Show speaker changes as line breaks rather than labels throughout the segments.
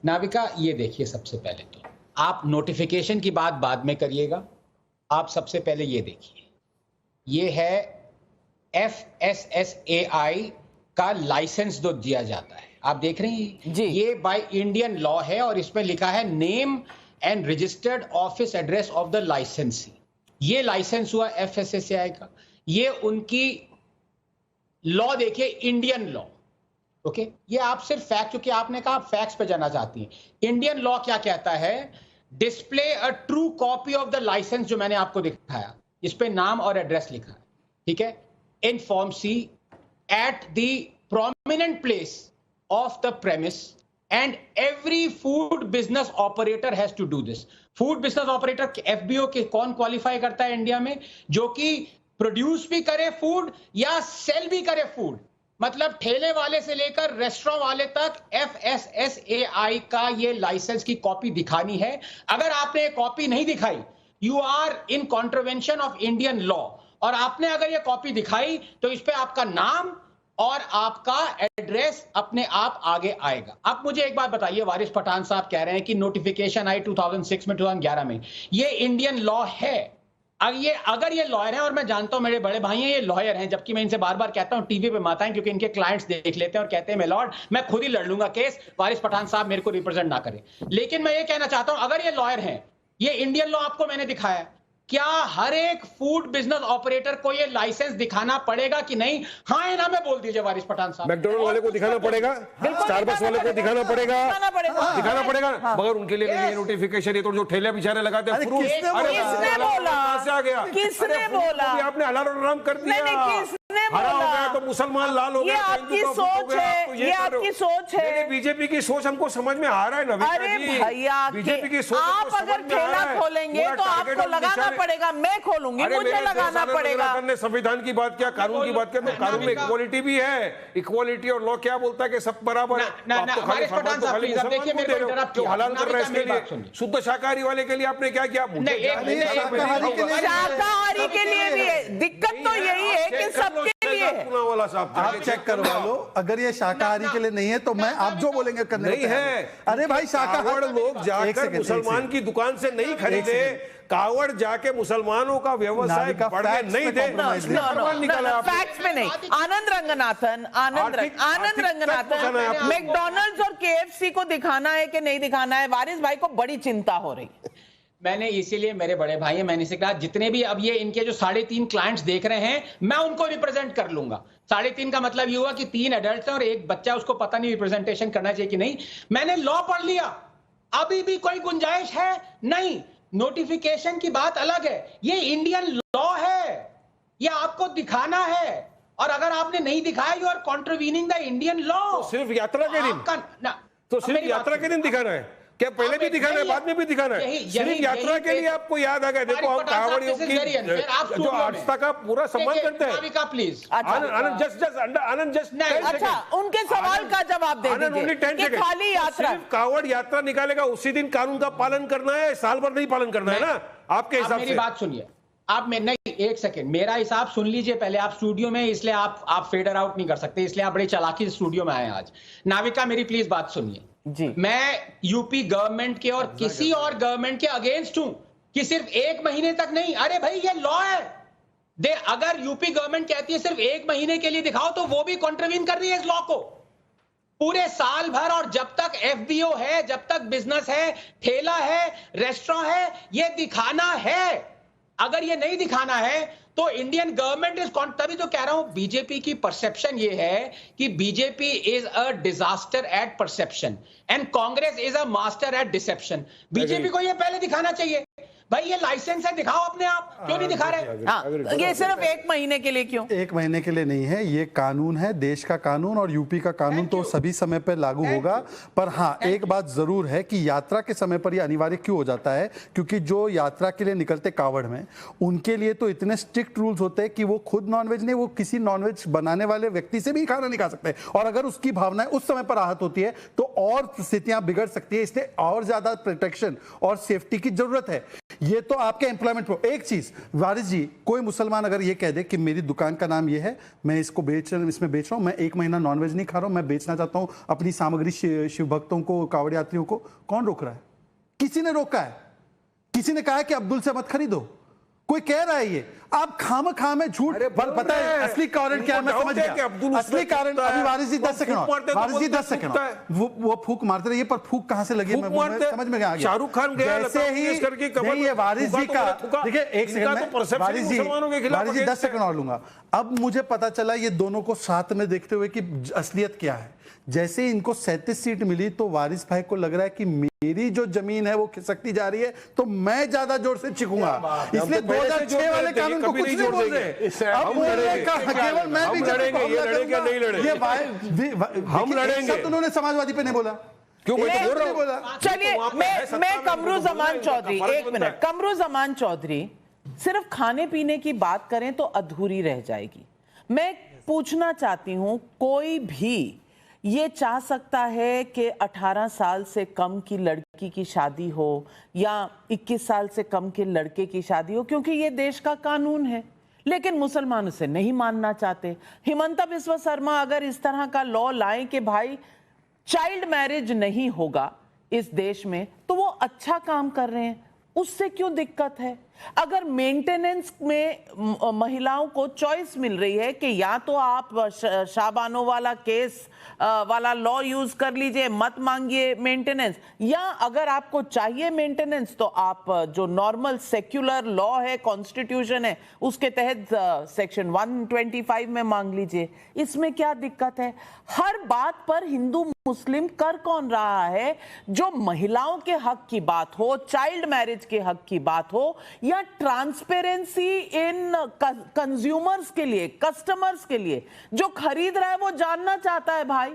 नाविका ये देखिए, सबसे पहले तो आप नोटिफिकेशन की बात बाद में करिएगा। आप सबसे पहले ये देखिए, ये है FSSAI का लाइसेंस जो दिया जाता है, आप देख रहे हैं जी। ये बाय इंडियन लॉ है और इसमें लिखा है name and registered office address of the लाइसेंसी। ये लाइसेंस हुआ FSSAI का। ये उनकी लॉ देखिए, इंडियन लॉ। ओके, ये आप सिर्फ फैक्ट, क्योंकि आपने कहा आप फैक्ट्स पे जाना चाहती हैं। इंडियन लॉ क्या कहता है? Display a true copy of the licence, जो मैंने आपको दिखाया, इस पे नाम और एड्रेस लिखा है, ठीक है, in form C at the prominent place of the premise, and every food business operator has to do this. Food business operator FBO के कौन क्वालिफाई करता है इंडिया में? जो कि प्रोड्यूस भी करे फूड या सेल भी करे फूड, मतलब ठेले वाले से लेकर रेस्टोरेंट वाले तक FSSAI का ये लाइसेंस की कॉपी दिखानी है। अगर आपने ये कॉपी नहीं दिखाई, you are in contravention of Indian law. और आपने अगर ये कॉपी दिखाई तो इस पे आपका नाम और आपका एड्रेस अपने आप आगे आएगा। आप मुझे एक बात बताइए, वारिस पठान साहब कह रहे हैं कि नोटिफिकेशन आई 2006 में, 2011 में, ये इंडियन लॉ है। अगर ये लॉयर है, और मैं जानता हूं मेरे बड़े भाई हैं ये लॉयर हैं, जबकि मैं इनसे बार बार कहता हूं टीवी पे माताएं, क्योंकि इनके क्लाइंट्स देख लेते हैं और कहते हैं मैं लॉर्ड, मैं खुद ही लड़ लूंगा केस, वारिस पठान साहब मेरे को रिप्रेजेंट ना करें। लेकिन मैं ये कहना चाहता हूं, अगर ये लॉयर हैं, ये इंडियन लॉ आपको मैंने दिखाया, क्या हर एक फूड बिजनेस ऑपरेटर को ये लाइसेंस दिखाना पड़ेगा कि नहीं? हाँ या ना में बोल दीजिए वारिस पठान साहब।
मैकडॉनल्ड वाले को दिखाना पड़ेगा, स्टारबक्स वाले को दिखाना पड़ेगा, दिखाना पड़ेगा, मगर उनके लिए नहीं नोटिफिकेशन। ये तो जो ठेले बेचारे लगाते हैं,
किसने बोला?
आपने हलाल और हराम कर दिया, हरा हो गया तो मुसलमान, लाल हो गया
ये आपकी सोच है, ये आपकी सोच है।
बीजेपी की सोच हमको समझ में आ रहा है ना।
अरे भैया,
बीजेपी की सोच
आप अगर ठेला खोलेंगे तो आपको लगाना पड़ेगा, मैं खोलूंगी, मुझे लगाना पड़ेगा।
संविधान की बात किया, कानून की बात किया, तो कानून में इक्वालिटी भी है। इक्वालिटी और लॉ क्या बोलता है कि सब बराबर है। हलाल कर रहे हैं, शुद्ध शाकाहारी वाले के लिए आपने क्या किया?
शाकाहारी के लिए भी है। दिक्कत तो यही है कि सबके लिए
वाला साहब
आप चेक करवा लो। अगर ये शाकाहारी के लिए नहीं है तो मैं आप जो बोलेंगे करने
नहीं है।
अरे भाई, शाकाहारी
लोग जाकर मुसलमान की दुकान से नहीं खरीदे, कावड़ जाके मुसलमानों का व्यवसाय बढ़ने नहीं दे।
फैक्ट्स में नहीं। आनंद रंगनाथन, मैकडॉनल्ड्स और KFC को दिखाना है कि नहीं दिखाना है, वारिस भाई को बड़ी चिंता हो रही।
मैंने इसीलिए, मेरे बड़े भाई हैं, मैंने इसे कहा जितने भी अब ये इनके जो 3.5 क्लाइंट्स देख रहे हैं, मैं उनको रिप्रेजेंट कर लूंगा। 3.5 का मतलब ये हुआ कि 3 एडल्ट हैं और एक बच्चा, उसको पता नहीं रिप्रेजेंटेशन करना चाहिए कि नहीं। मैंने लॉ पढ़ लिया, अभी भी कोई गुंजाइश है नहीं। नोटिफिकेशन की बात अलग है, ये इंडियन लॉ है, ये आपको दिखाना है। और अगर आपने नहीं दिखाया, you are contravening the Indian law.
सिर्फ यात्रा के दिन, तो सिर्फ यात्रा के दिन दिखाना है क्या? पहले भी दिखाना है, बाद में भी दिखाना है? सिर्फ यात्रा के लिए आपको याद आ गया? देखो, हम कांवड़ियों की जो आस्था का पूरा सम्मान करते हैं।
प्लीज
आनंद जस्ट
अच्छा, उनके सवाल का जवाब दे दीजिए। खाली यात्रा,
सिर्फ कांवड़ यात्रा निकालेगा उसी दिन कानून का पालन करना है, साल भर नहीं पालन करना है ना आपके हिसाब से?
मेरी बात सुनिए आप, मैं नहीं, एक सेकंड, मेरा हिसाब सुन लीजिए पहले। आप स्टूडियो में, इसलिए आप फेडर आउट नहीं कर सकते, इसलिए आप बड़ी चालाकी से स्टूडियो में आए आज। नाविका, मेरी प्लीज बात सुनिए जी। मैं यूपी गवर्नमेंट के और किसी और गवर्नमेंट के अगेंस्ट हूं कि सिर्फ 1 महीने तक नहीं। अरे भाई, ये लॉ है। अगर यूपी गवर्नमेंट कहती है सिर्फ 1 महीने के लिए दिखाओ, तो वो भी कॉन्ट्रवीन कर रही है इस लॉ को। पूरे साल भर, और जब तक FBO है, जब तक बिजनेस है, ठेला है, रेस्टोरेंट है, ये दिखाना है। अगर ये नहीं दिखाना है तो इंडियन गवर्नमेंट इज, तभी तो कह रहा हूं, बीजेपी की परसेप्शन ये है कि BJP is a disaster at perception and Congress is a master at deception. BJP को ये पहले दिखाना चाहिए, भाई ये लाइसेंस है, दिखाओ अपने आप, क्यों नहीं दिखा रहे?
ये सिर्फ 1 महीने के लिए क्यों?
1 महीने के लिए नहीं है, ये कानून है, देश का कानून, और यूपी का कानून तो सभी समय पर लागू होगा। पर हाँ, एक बात जरूर है कि यात्रा के समय पर ये अनिवार्य क्यों हो जाता है, क्योंकि जो यात्रा के लिए निकलते कावड़ में, उनके लिए तो इतने स्ट्रिक्ट रूल्स होते हैं कि वो खुद नॉनवेज नहीं, वो किसी नॉनवेज बनाने वाले व्यक्ति से भी खाना नहीं खा सकते। और अगर उसकी भावनाएं उस समय पर आहत होती है तो और स्थितियां बिगड़ सकती है। इसलिए और ज्यादा प्रोटेक्शन और सेफ्टी की जरूरत है। ये तो आपके एम्प्लॉयमेंट। एक चीज वारिस जी, कोई मुसलमान अगर ये कह दे कि मेरी दुकान का नाम ये है, मैं इसको इसमें बेच रहा हूं, मैं 1 महीना नॉनवेज नहीं खा रहा हूं, मैं बेचना चाहता हूं अपनी सामग्री शिव भक्तों को, कांवड़ यात्रियों को, कौन रोक रहा है? किसी ने रोका है? किसी ने कहा है कि अब्दुल से मत खरीदो? कोई कह रहा है ये? आप खाम में झूठ। पता है असली कारण क्या है? मैं समझ गया असली कारण। अभी वारिस जी 10 सेकंड, वारिस जी 10 सेकंड, वो फूक मारते रहिए, पर फूक कहां से लगी है मैं समझ में आ गया।
शाहरुख खान गया
जैसे ही ये वारिस जी का, देखिए एक सेकंड, वारिस जी 10 सेकंड और लूंगा। अब मुझे पता चला ये दोनों को साथ में देखते हुए कि असलियत क्या है। जैसे ही इनको 37 सीट मिली तो वारिस भाई को लग रहा है कि मेरी जो जमीन है वो खिसकती जा रही है, तो मैं ज्यादा जोर से चिखूंगा, इसलिए 2006 वाले कानून को कुछ नहीं बोल रहे। अब केवल मैं भी
लड़ेंगे, ये लड़ेंगे नहीं लड़ेंगे, हम लड़ेंगे।
उन्होंने समाजवादी पे नहीं बोला,
क्यों? मैं तो बोल रहा हूं।
चलिए मैं कमरू जमान चौधरी, 1 मिनट, कमरू जमान चौधरी, सिर्फ खाने पीने की बात करें तो अधूरी रह जाएगी। मैं पूछना चाहती हूं, कोई भी ये चाह सकता है कि 18 साल से कम की लड़की की शादी हो या 21 साल से कम के लड़के की शादी हो, क्योंकि ये देश का कानून है, लेकिन मुसलमान उसे नहीं मानना चाहते। हिमंता बिस्वा शर्मा अगर इस तरह का लॉ लाएं कि भाई चाइल्ड मैरिज नहीं होगा इस देश में, तो वो अच्छा काम कर रहे हैं, उससे क्यों दिक्कत है? अगर मेंटेनेंस में महिलाओं को चॉइस मिल रही है कि या तो आप शाबानो वाला केस वाला लॉ यूज कर लीजिए, मत मांगिए मेंटेनेंस, या अगर आपको चाहिए मेंटेनेंस तो आप जो नॉर्मल सेक्युलर लॉ है, कॉन्स्टिट्यूशन है, उसके तहत सेक्शन 125 में मांग लीजिए। इसमें क्या दिक्कत है? हर बात पर हिंदू मुस्लिम कर कौन रहा है? जो महिलाओं के हक की बात हो, चाइल्ड मैरिज के हक की बात हो, या ट्रांसपेरेंसी इन कंज्यूमर्स के लिए, कस्टमर्स के लिए, जो खरीद रहा है वो जानना चाहता है भाई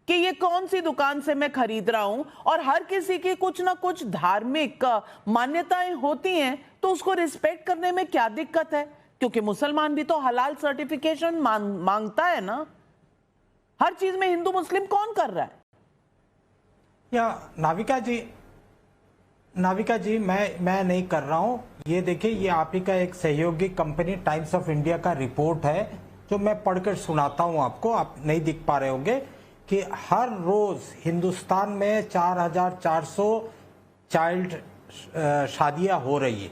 कि ये कौन सी दुकान से मैं खरीद रहा हूं। और हर किसी की कुछ ना कुछ धार्मिक मान्यताएं होती हैं, तो उसको रिस्पेक्ट करने में क्या दिक्कत है? क्योंकि मुसलमान भी तो हलाल सर्टिफिकेशन मांगता है ना। हर चीज में हिंदू मुस्लिम कौन कर रहा है?
या नाविका जी मैं नहीं कर रहा हूं। ये देखिए, ये आप ही का एक सहयोगी कंपनी टाइम्स ऑफ इंडिया का रिपोर्ट है, जो मैं पढ़कर सुनाता हूं आपको, आप नहीं दिख पा रहे होंगे, कि हर रोज हिंदुस्तान में 4400 चाइल्ड शादियां हो रही है।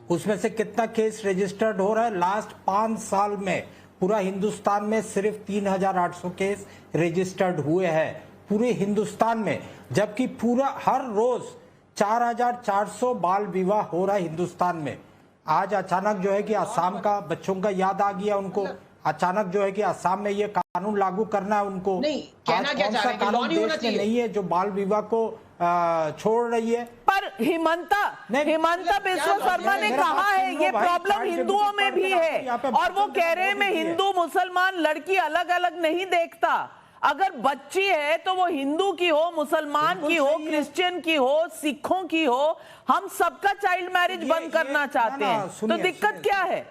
उसमें से कितना केस रजिस्टर्ड हो रहा है? लास्ट 5 साल में पूरा हिंदुस्तान में सिर्फ 3800 केस रजिस्टर्ड हुए हैं पूरे हिंदुस्तान में, जबकि पूरा हर रोज 4400 बाल विवाह हो रहा है हिंदुस्तान में। आज अचानक जो है कि असम का बच्चों का याद आ गया उनको, अचानक जो है कि असम में ये कानून लागू करना है उनको।
नहीं, कहना क्या चाह रहे हैं कि लॉ नहीं होना चाहिए?
नहीं है जो बाल विवाह को छोड़ रही है।
पर हिमंता बिस्वा शर्मा ने कहा है ये प्रॉब्लम हिंदुओं में भी है, और वो कह रहे हैं मैं हिंदू मुसलमान लड़की अलग अलग नहीं देखता। अगर बच्ची है तो वो हिंदू की हो, मुसलमान की हो, क्रिश्चियन की हो, सिखों की हो, हम सबका चाइल्ड मैरिज बंद करना चाहते हैं, तो दिक्कत क्या है?